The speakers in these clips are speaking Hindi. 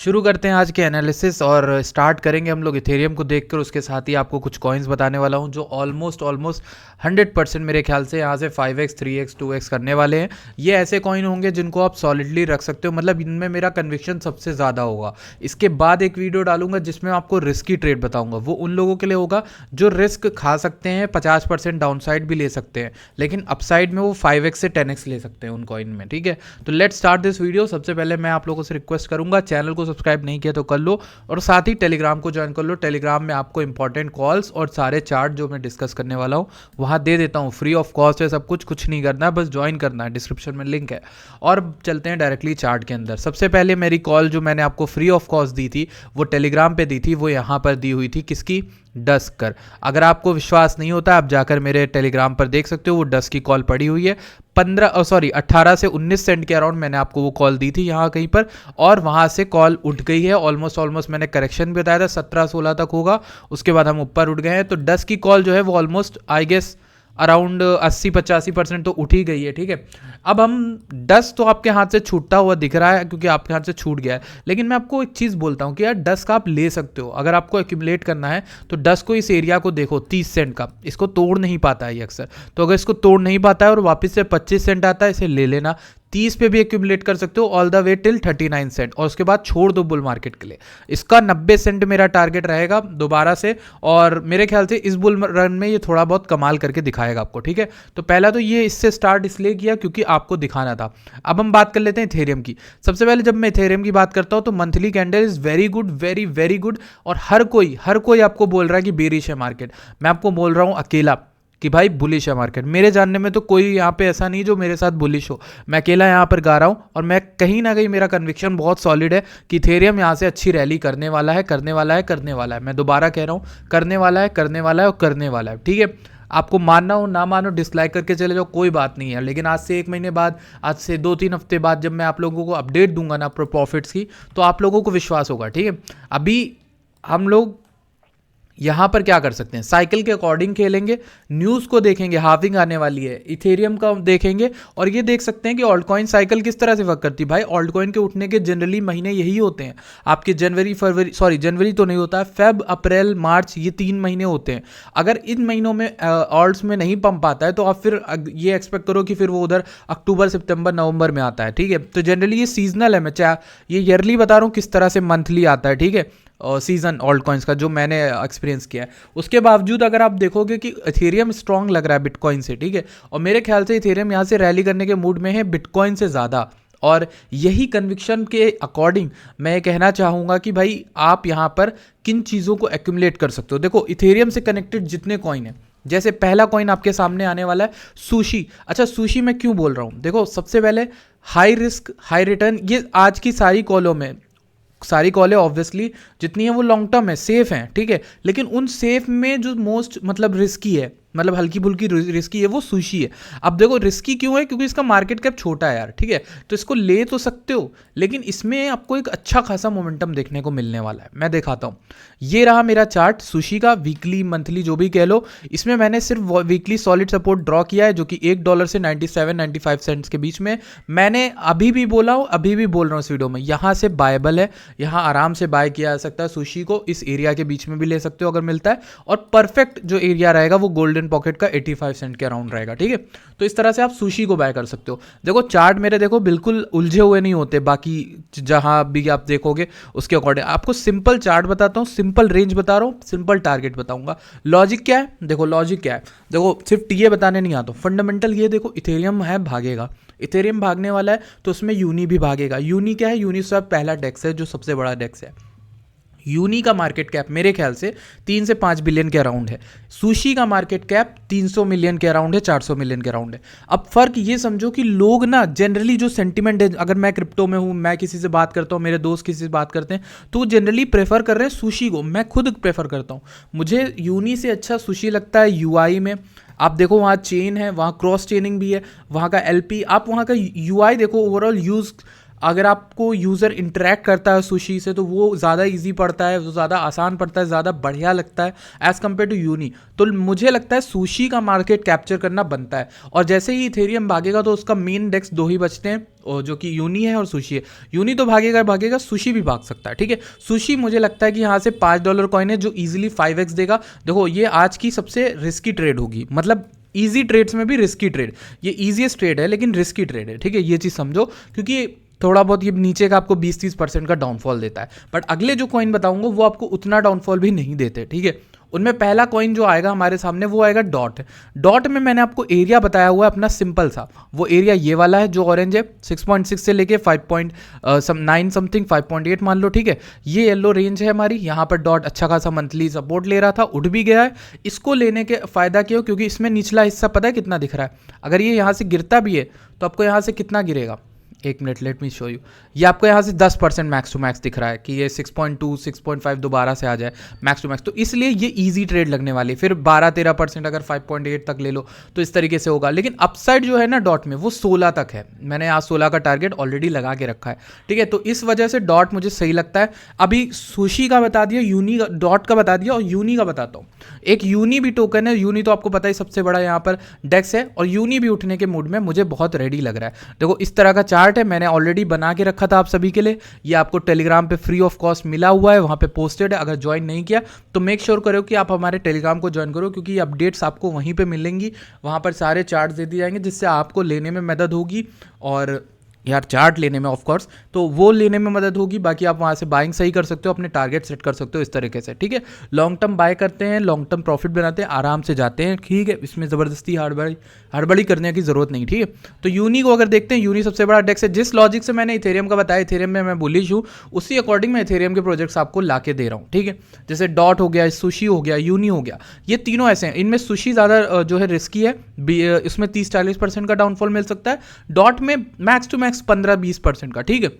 शुरू करते हैं आज के एनालिसिस और स्टार्ट करेंगे हम लोग इथेरियम को देखकर। उसके साथ ही आपको कुछ कॉइन्स बताने वाला हूं जो ऑलमोस्ट 100% मेरे ख्याल से यहाँ से 5x 3x 2x करने वाले हैं। ये ऐसे कॉइन होंगे जिनको आप सॉलिडली रख सकते हो, मतलब इनमें मेरा कन्विक्शन सबसे ज़्यादा होगा। इसके बाद एक वीडियो डालूंगा जिसमें आपको रिस्की ट्रेड बताऊंगा, वो उन लोगों के लिए होगा जो रिस्क खा सकते हैं, 50% डाउनसाइड भी ले सकते हैं, लेकिन अपसाइड में वो 5x से 10x ले सकते हैं उन कॉइन में। ठीक है, तो लेट्स स्टार्ट दिस वीडियो। सबसे पहले मैं आप लोगों से रिक्वेस्ट करूंगा, चैनल को सब्सक्राइब नहीं किया तो कर लो और साथ ही टेलीग्राम को ज्वाइन कर लो। टेलीग्राम में आपको इंपॉर्टेंट कॉल्स और सारे चार्ट जो मैं डिस्कस करने वाला हूँ वहाँ दे देता हूँ, फ्री ऑफ कॉस्ट है सब कुछ नहीं करना है, बस ज्वाइन करना है, डिस्क्रिप्शन में लिंक है। और चलते हैं डायरेक्टली चार्ट के अंदर। सबसे पहले मेरी कॉल जो मैंने आपको फ्री ऑफ कॉस्ट दी थी वो टेलीग्राम पे दी थी, वो यहाँ पर दी हुई थी, किसकी? डस्कर। अगर आपको विश्वास नहीं होता आप जाकर मेरे टेलीग्राम पर देख सकते हो, वो डस्क की कॉल पड़ी हुई है। 18 से 19 सेंट के अराउंड मैंने आपको वो कॉल दी थी यहाँ कहीं पर, और वहाँ से कॉल उठ गई है। ऑलमोस्ट मैंने करेक्शन भी बताया था 17-16 तक होगा, उसके बाद हम ऊपर उठ गए हैं। तो डस्क की कॉल जो है वो ऑलमोस्ट आई गेस अराउंड 80-85% तो उठ ही गई है। ठीक है, अब हम 10 तो आपके हाथ से छूटता हुआ दिख रहा है क्योंकि आपके हाथ से छूट गया है, लेकिन मैं आपको एक चीज़ बोलता हूँ कि यार 10 का आप ले सकते हो। अगर आपको एक्यूमुलेट करना है तो 10 को, इस एरिया को देखो 30 सेंट का, इसको तोड़ नहीं पाता है ये अक्सर। तो अगर इसको तोड़ नहीं पाता है और वापस से 25 सेंट आता है, इसे ले लेना। 30 पे भी एक्यूमुलेट कर सकते हो all the way till 39 cent, और उसके बाद छोड़ दो बुल मार्केट के लिए। इसका 90 सेंट मेरा टारगेट रहेगा दोबारा से, और मेरे ख्याल से इस बुल रन में ये थोड़ा बहुत कमाल करके दिखाएगा आपको। ठीक है, तो पहला तो ये इससे स्टार्ट इसलिए किया क्योंकि आपको दिखाना था। अब हम बात कर लेते हैं इथेरियम की। सबसे पहले जब मैं इथेरियम की बात करता हूं तो monthly candle is very good, very very good, और हर कोई आपको बोल रहा है कि बेरिश है मार्केट। मैं आपको बोल रहा हूं अकेला कि भाई बुलिश है मार्केट। मेरे जानने में तो कोई यहाँ पे ऐसा नहीं जो मेरे साथ बुलिश हो, मैं अकेला यहाँ पर गा रहा हूँ, और मैं कहीं ना कहीं मेरा कन्विक्शन बहुत सॉलिड है कि इथेरियम यहाँ से अच्छी रैली करने वाला है। मैं दोबारा कह रहा हूँ, करने वाला है। ठीक है, आपको मानना हो ना मानो, डिसलाइक करके चले जाओ, कोई बात नहीं है। लेकिन आज से 1 महीने बाद, आज से 2-3 हफ्ते बाद जब मैं आप लोगों को अपडेट दूंगा ना प्रॉफिट्स की, तो आप लोगों को विश्वास होगा। ठीक है, अभी हम लोग यहाँ पर क्या कर सकते हैं, साइकिल के अकॉर्डिंग खेलेंगे, न्यूज़ को देखेंगे, हार्विंग आने वाली है, इथेरियम का देखेंगे, और ये देख सकते हैं कि ऑल्ट कॉइन साइकिल किस तरह से वर्क करती है। भाई ऑल्ट कॉइन के उठने के जनरली महीने यही होते हैं आपके, जनवरी तो नहीं होता है, फेब अप्रैल मार्च, ये 3 महीने होते हैं। अगर इन महीनों में ऑल्ट्स में नहीं पंप आता है तो आप फिर ये एक्सपेक्ट करो कि फिर वो उधर अक्टूबर सितंबर नवंबर में आता है। ठीक है, तो जनरली ये सीजनल है, मैं ये ईयरली बता रहा हूँ किस तरह से मंथली आता है। ठीक है, सीजन ऑल्ट कॉइन्स का जो मैंने एक्सपीरियंस किया है, उसके बावजूद अगर आप देखोगे कि इथेरियम स्ट्रांग लग रहा है बिटकॉइन से। ठीक है, और मेरे ख्याल से इथेरियम यहाँ से रैली करने के मूड में है बिटकॉइन से ज़्यादा, और यही कन्विक्शन के अकॉर्डिंग मैं ये कहना चाहूँगा कि भाई आप यहाँ पर किन चीज़ों को एक्यूमुलेट कर सकते हो। देखो इथेरियम से कनेक्टेड जितने कॉइन हैं, जैसे पहला कॉइन आपके सामने आने वाला है सुशी। अच्छा, सुशी मैं क्यों बोल रहा हूँ, देखो सबसे पहले हाई रिस्क हाई रिटर्न, ये आज की सारी कॉलें ऑब्वियसली जितनी है वो लॉन्ग टर्म है, सेफ हैं। ठीक है, लेकिन उन सेफ में जो मोस्ट मतलब रिस्की है, मतलब हल्की फुल्की रिस्की है, वो सुशी है। अब देखो रिस्की क्यों है, क्योंकि इसका मार्केट कैप छोटा है यार। ठीक है, तो इसको ले तो सकते हो, लेकिन इसमें आपको एक अच्छा खासा मोमेंटम देखने को मिलने वाला है। मैं दिखाता हूँ, ये रहा मेरा चार्ट सुशी का, वीकली मंथली जो भी कह लो। इसमें मैंने सिर्फ वीकली सॉलिड सपोर्ट ड्रॉ किया है जो कि $1 से 97-95 सेंट्स के बीच में। मैंने अभी भी बोला हूँ, अभी भी बोल रहा हूँ इस वीडियो में, यहाँ से बायबल है, यहाँ आराम से बाय किया जा सकता है सुशी को। इस एरिया के बीच में भी ले सकते हो अगर मिलता है, और परफेक्ट जो एरिया रहेगा वो गोल्डन पॉकेट का 85 सेंट के अराउंड रहेगा। ठीक है, तो इस तरह से आप सुशी को बाय कर सकते हो। देखो चार्ट मेरे देखो बिल्कुल उलझे हुए नहीं होते, बाकी जहां भी आप देखोगे उसके अकॉर्डिंग आपको सिंपल चार्ट बताता हूं, सिंपल रेंज बता रहा हूं, सिंपल टारगेट बताऊंगा। लॉजिक क्या है, देखो सिर्फ टीए बताने नहीं आता, फंडामेंटल ये देखो, इथेरियम है भागेगा, इथेरियम भागने वाला है तो उसमें यूनी भी भागेगा। यूनी क्या है, यूनी सब पहला डेक्स है जो सबसे बड़ा डेक्स है। यूनी का मार्केट कैप मेरे ख्याल से 3 से 5 बिलियन के अराउंड है, सुशी का मार्केट कैप 300 मिलियन के अराउंड है, 400 मिलियन के अराउंड है। अब फर्क ये समझो कि लोग ना जनरली जो सेंटिमेंट है, अगर मैं क्रिप्टो में हूँ, मैं किसी से बात करता हूँ, मेरे दोस्त किसी से बात करते हैं, तो वो जनरली प्रेफर कर रहे हैं सुशी को। मैं खुद प्रेफर करता हूँ, मुझे यूनी से अच्छा सुशी लगता है। यूआई में आप देखो वहाँ चेन है, वहाँ क्रॉस चेनिंग भी है, वहाँ का एलपी, आप वहाँ का यूआई देखो, ओवरऑल यूज अगर आपको यूज़र इंटरेक्ट करता है सुशी से तो वो ज़्यादा इजी पड़ता है, वो ज़्यादा आसान पड़ता है, ज़्यादा बढ़िया लगता है एज़ कम्पेयर टू यूनी। तो मुझे लगता है सुशी का मार्केट कैप्चर करना बनता है। और जैसे ही इथेरियम भागेगा तो उसका मेन इंडेक्स दो ही बचते हैं, और जो कि यूनी है और सुशी है। यूनी तो भागेगा भागेगा, सुशी भी भाग सकता है, ठीक है। सुशी मुझे लगता है कि यहाँ से $5 कॉइन है जो इजीली 5x देगा। देखो ये आज की सबसे रिस्की ट्रेड होगी, मतलब ईजी ट्रेड्स में भी रिस्की ट्रेड, ये ईजीएस्ट ट्रेड है लेकिन रिस्की ट्रेड है, ठीक है। ये चीज़ समझो, क्योंकि थोड़ा बहुत ये नीचे का आपको 20-30% का डाउनफॉल देता है, बट अगले जो कॉइन बताऊंगा वो आपको उतना डाउनफॉल भी नहीं देते, ठीक है। उनमें पहला कॉइन जो आएगा हमारे सामने वो आएगा डॉट। डॉट में मैंने आपको एरिया बताया हुआ है अपना सिंपल सा, वो एरिया ये वाला है जो ऑरेंज है, 6.6 से लेके 5.9 समथिंग 5.8 मान लो, ठीक है। ये येलो रेंज है हमारी, यहाँ पर डॉट अच्छा खासा मंथली सपोर्ट ले रहा था, उठ भी गया है। इसको लेने के फायदा क्यों, क्योंकि इसमें निचला हिस्सा पता है कितना दिख रहा है। अगर ये यहाँ से गिरता भी है तो आपको यहाँ से कितना गिरेगा, एक minute let me show you. ये आपको यहाँ से 10% मैक्स टू मैक्स दिख रहा है कि ये 6.2 6.5 दोबारा से आ जाए मैक्स टू मैक्स, तो इसलिए ये इजी ट्रेड लगने वाली है। फिर 12-13% अगर 5.8 तक ले लो तो इस तरीके से होगा। लेकिन अपसाइड जो है ना डॉट में वो 16 तक है, मैंने आज 16 का टारगेट ऑलरेडी लगा के रखा है, ठीक है। तो इस वजह से डॉट मुझे सही लगता है। अभी सुशी का बता दिया, यूनी डॉट का बता दिया, और यूनी का बताता हूँ। एक यूनी भी टोकन है, यूनी तो आपको पता है सबसे बड़ा यहाँ पर डेक्स है, और यूनी भी उठने के मूड में मुझे बहुत रेडी लग रहा है। देखो इस तरह का चार्ट है, मैंने ऑलरेडी बना के रखा था आप सभी के लिए। ये आपको टेलीग्राम पे फ्री ऑफ कॉस्ट मिला हुआ है, वहां पे पोस्टेड है। अगर ज्वाइन नहीं किया तो मेक श्योर करो कि आप हमारे टेलीग्राम को ज्वाइन करो, क्योंकि अपडेट्स आपको वहीं पे मिलेंगी। वहां पर सारे चार्ट्स दे दिए जाएंगे जिससे आपको लेने में मदद होगी, और यार चार्ट लेने में ऑफ कोर्स, तो वो लेने में मदद होगी। बाकी आप वहाँ से बाइंग सही कर सकते हो, अपने टारगेट सेट कर सकते हो इस तरीके से, ठीक है। लॉन्ग टर्म बाय करते हैं, लॉन्ग टर्म प्रॉफिट बनाते हैं, आराम से जाते हैं, ठीक है। इसमें ज़बरदस्ती हड़बड़ी करने की ज़रूरत नहीं, ठीक है। तो यूनी को अगर देखते हैं, यूनी सबसे बड़ा डेक्स है। जिस लॉजिक से मैंने इथेरियम का बताया, इथेरियम में मैं बुलिश हूँ, उसी अकॉर्डिंग मैं इथेरियम के प्रोजेक्ट्स आपको ला के दे रहा हूँ, ठीक है। जैसे डॉट हो गया, सुशी हो गया, यूनी हो गया, ये तीनों ऐसे हैं। इनमें सुशी ज़्यादा जो है रिस्की है, इसमें 30-40% का डाउनफॉल मिल सकता है। डॉट में मैक्स टू मैक्स 15-20% का, ठीक है।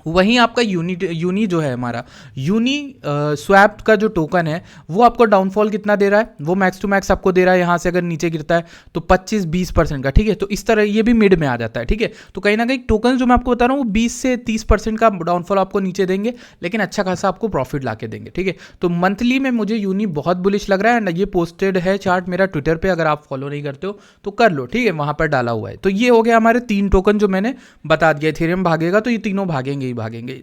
वहीं आपका यूनी जो है हमारा, यूनी स्वैप का जो टोकन है वो आपको डाउनफॉल कितना दे रहा है, वो मैक्स टू मैक्स आपको दे रहा है। यहाँ से अगर नीचे गिरता है तो 25-20% का, ठीक है। तो इस तरह ये भी मिड में आ जाता है, ठीक है। तो कहीं ना कहीं टोकन जो मैं आपको बता रहा हूँ वो 20 से 30% का डाउनफॉल आपको नीचे देंगे, लेकिन अच्छा खासा आपको प्रॉफिट ला के देंगे, ठीक है। तो मंथली में मुझे यूनी बहुत बुलिश लग रहा है, एंड ये पोस्टेड है चार्ट मेरा ट्विटर पर, अगर आप फॉलो नहीं करते हो तो कर लो, ठीक है, वहाँ पर डाला हुआ है। तो ये हो गया हमारे 3 टोकन जो मैंने बता दिया। इथेरियम भागेगा तो ये तीनों भागेंगे।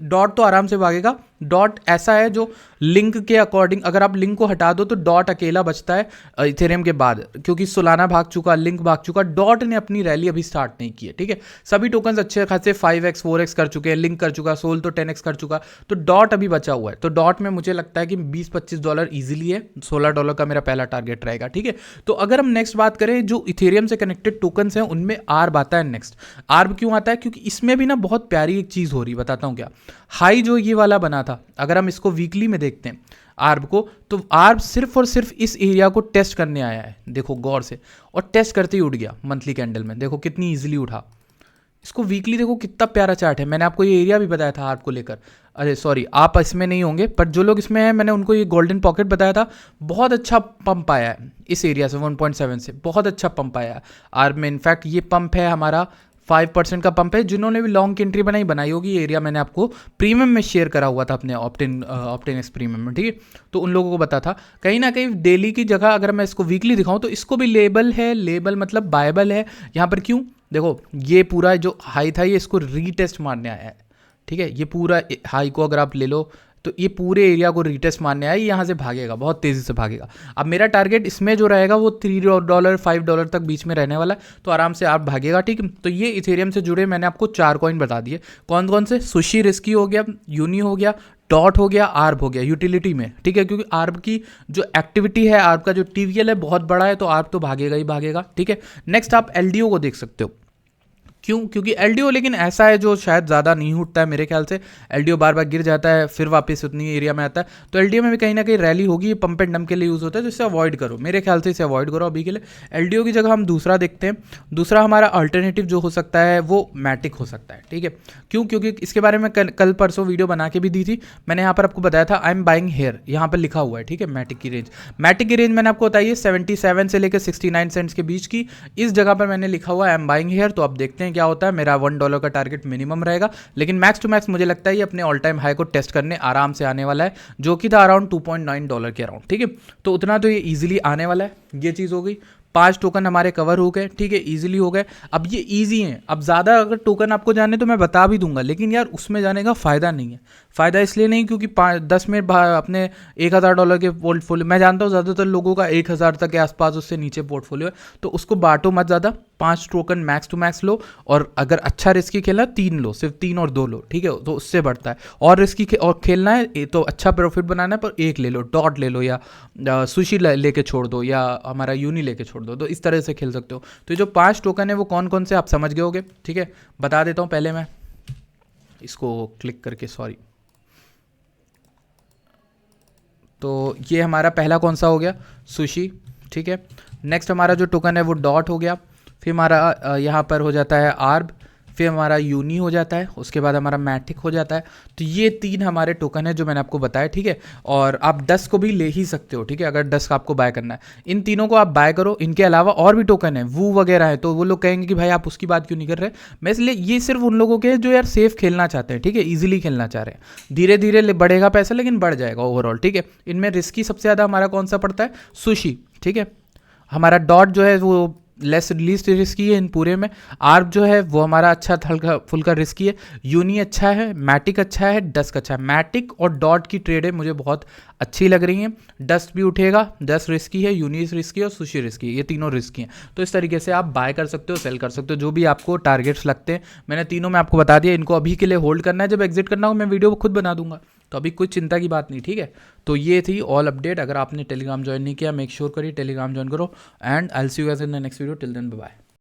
डॉट तो आराम से भागेगा। डॉट ऐसा है जो लिंक के अकॉर्डिंग, अगर आप लिंक को हटा दो तो डॉट अकेला बचता है इथेरियम के बाद, क्योंकि सोलाना भाग चुका, लिंक भाग चुका, डॉट ने अपनी रैली अभी स्टार्ट नहीं की है, ठीक है। सभी टोकन्स अच्छे खासे 5x 4x कर चुके हैं, लिंक कर चुका, सोल तो 10x कर चुका, तो डॉट अभी बचा हुआ है। तो डॉट में मुझे लगता है कि $20-25 ईजिली है, $16 का मेरा पहला टारगेट रहेगा, ठीक है। तो अगर हम नेक्स्ट बात करें, जो इथेरियम से कनेक्टेड टोकन्स हैं उनमें आर्ब आता है नेक्स्ट। आर्ब क्यों आता है, क्योंकि इसमें भी ना बहुत प्यारी एक चीज़ हो रही, बताता हूँ क्या। हाई जो ये वाला बना था, अगर हम इसको वीकली में देखते हैं आर्ब को, तो आर्ब सिर्फ और सिर्फ इस एरिया को टेस्ट करने आया है, देखो गौर से, और टेस्ट करते ही उठ गया मंथली कैंडल में, देखो कितनी इजीली उठा। इसको वीकली देखो कितना प्यारा चार्ट है। मैंने आपको ये एरिया भी बताया था आर्ब को लेकर, अरे सॉरी आप इसमें नहीं होंगे, पर जो लोग इसमें हैं मैंने उनको ये गोल्डन पॉकेट बताया था। बहुत अच्छा पंप आया है इस एरिया से, 1.7 से बहुत अच्छा पंप आया है आर्ब में। इनफैक्ट ये पंप है हमारा 5% का पंप है। जिन्होंने भी लॉन्ग की एंट्री बनाई होगी, ये एरिया मैंने आपको प्रीमियम में शेयर करा हुआ था अपने ऑप्टिन एक्स प्रीमियम में, ठीक है। तो उन लोगों को पता था। कहीं ना कहीं डेली की जगह अगर मैं इसको वीकली दिखाऊं तो इसको भी लेबल है, लेबल मतलब बायबल है यहाँ पर। क्यों, देखो ये पूरा जो हाई था ये इसको रीटेस्ट मारने आया है, ठीक है। ये पूरा हाई को अगर आप ले लो तो ये पूरे एरिया को रीटेस्ट मारने आया, यहाँ से भागेगा, बहुत तेज़ी से भागेगा। अब मेरा टारगेट इसमें जो रहेगा वो $3 $5 तक बीच में रहने वाला है, तो आराम से आप भागेगा, ठीक है। तो ये इथेरियम से जुड़े मैंने आपको 4 कॉइन बता दिए। कौन कौन से, सुशी रिस्की हो गया, यूनी हो गया, डॉट हो गया, आर्ब हो गया यूटिलिटी में, ठीक है। क्योंकि आर्ब की जो एक्टिविटी है, आर्ब का जो TVL है बहुत बड़ा है, तो आर्ब तो भागेगा ही भागेगा, ठीक है। नेक्स्ट आप LDO को देख सकते हो। क्यों, क्योंकि LDO लेकिन ऐसा है जो शायद ज़्यादा नहीं उठता है मेरे ख्याल से। LDO बार बार गिर जाता है फिर वापस उतनी एरिया में आता है, तो LDO में भी कहीं ना कहीं रैली होगी। पंप एंड डंप के लिए यूज़ होता है, तो इसे अवॉइड करो, मेरे ख्याल से इसे अवॉइड करो अभी के लिए। LDO की जगह हम दूसरा देखते हैं। दूसरा हमारा अल्टरनेटिव जो हो सकता है वो मैटिक हो सकता है, ठीक है। क्यों, क्योंकि इसके बारे में कल परसों वीडियो बना के भी दी थी मैंने। यहाँ पर आपको बताया था आई एम बाइंग हेयर, यहाँ पर लिखा हुआ है, ठीक है। मैटिक की रेंज, मैटिक की रेंज मैंने आपको बताई है 77 से लेकर 69 सेंट्स के बीच की। इस जगह पर मैंने लिखा हुआ है आई एम बाइंग हेयर, तो आप देखते हैं हैं क्या होता है, मेरा $1 का टारगेट मिनिमम रहेगा, लेकिन मैक्स टू मैक्स मुझे लगता है ये अपने ऑल टाइम हाई को टेस्ट करने आराम से आने वाला है, जो कि था अराउंड $2.9 के अराउंड, ठीक है। तो उतना तो ये ईजिली आने वाला है, ये चीज़ हो गई। 5 टोकन हमारे कवर हो गए, ठीक है, इजीली हो गए। अब ये इजी हैं, अब ज़्यादा अगर टोकन आपको जाने तो मैं बता भी दूंगा, लेकिन यार उसमें जाने का फ़ायदा नहीं है। फ़ायदा इसलिए नहीं क्योंकि 10 मिनट अपने $1000 के पोर्टफोलियो, मैं जानता हूँ ज़्यादातर लोगों का 1000 तक के आसपास उससे नीचे पोर्टफोलियो है, तो उसको बांटो मत ज़्यादा, 5 टोकन मैक्स टू मैक्स लो, और अगर अच्छा रिस्की खेलना 3 लो, सिर्फ 3 और 2 लो, ठीक है, तो उससे बढ़ता है। और रिस्की और खेलना है तो अच्छा प्रॉफिट बनाना है, पर 1 ले लो, डॉट ले लो, या सुशी लेके छोड़ दो, या हमारा यूनी लेके छोड़ दो, तो इस तरह से खेल सकते हो। तो ये जो 5 टोकन है वो कौन कौन से आप समझ गए होगे, ठीक है, बता देता हूँ पहले मैं इसको क्लिक करके, सॉरी। तो ये हमारा पहला कौन सा हो गया, सुशी, ठीक है। नेक्स्ट हमारा जो टोकन है वो डॉट हो गया, फिर हमारा यहाँ पर हो जाता है आर्ब, फिर हमारा यूनी हो जाता है, उसके बाद हमारा मैटिक हो जाता है। तो ये 3 हमारे टोकन है जो मैंने आपको बताया, ठीक है। और आप डस्क को भी ले ही सकते हो, ठीक है, अगर डस्क आपको बाय करना है, इन तीनों को आप बाय करो। इनके अलावा और भी टोकन है, वू वगैरह है, तो वो लोग कहेंगे कि भाई आप उसकी बात क्यों नहीं कर रहे। मैं इसलिए, ये सिर्फ उन लोगों के जो यार सेफ खेलना चाहते हैं, ठीक है, ईजिली खेलना चाह रहे हैं। धीरे धीरे बढ़ेगा पैसा, लेकिन बढ़ जाएगा ओवरऑल, ठीक है। इनमें रिस्की सबसे ज़्यादा हमारा कौन सा पड़ता है, सुशी, ठीक है। हमारा डॉट जो है वो लीस्ट रिस्की है इन पूरे में। आर्ब जो है वो हमारा अच्छा हल्का फुल्का रिस्की है। यूनी अच्छा है, मैटिक अच्छा है, डस्क अच्छा है। मैटिक और डॉट की ट्रेडें मुझे बहुत अच्छी लग रही हैं। डस्ट भी उठेगा, डस्ट रिस्की है, यूनी रिस्की है, और सुशी रिस्की है, ये तीनों रिस्की हैं। तो इस तरीके से आप बाय कर सकते हो, सेल कर सकते हो, जो भी आपको टारगेट्स लगते हैं। मैंने तीनों में आपको बता दिया, इनको अभी के लिए होल्ड करना है, जब एग्जिट करना हो मैं वीडियो खुद बना दूंगा, तो अभी कुछ चिंता की बात नहीं, ठीक है। तो ये थी ऑल अपडेट। अगर आपने टेलीग्राम ज्वाइन नहीं किया, मेक श्योर करिए टेलीग्राम ज्वाइन करो, and I will see you guys in the next video. Till then bye bye.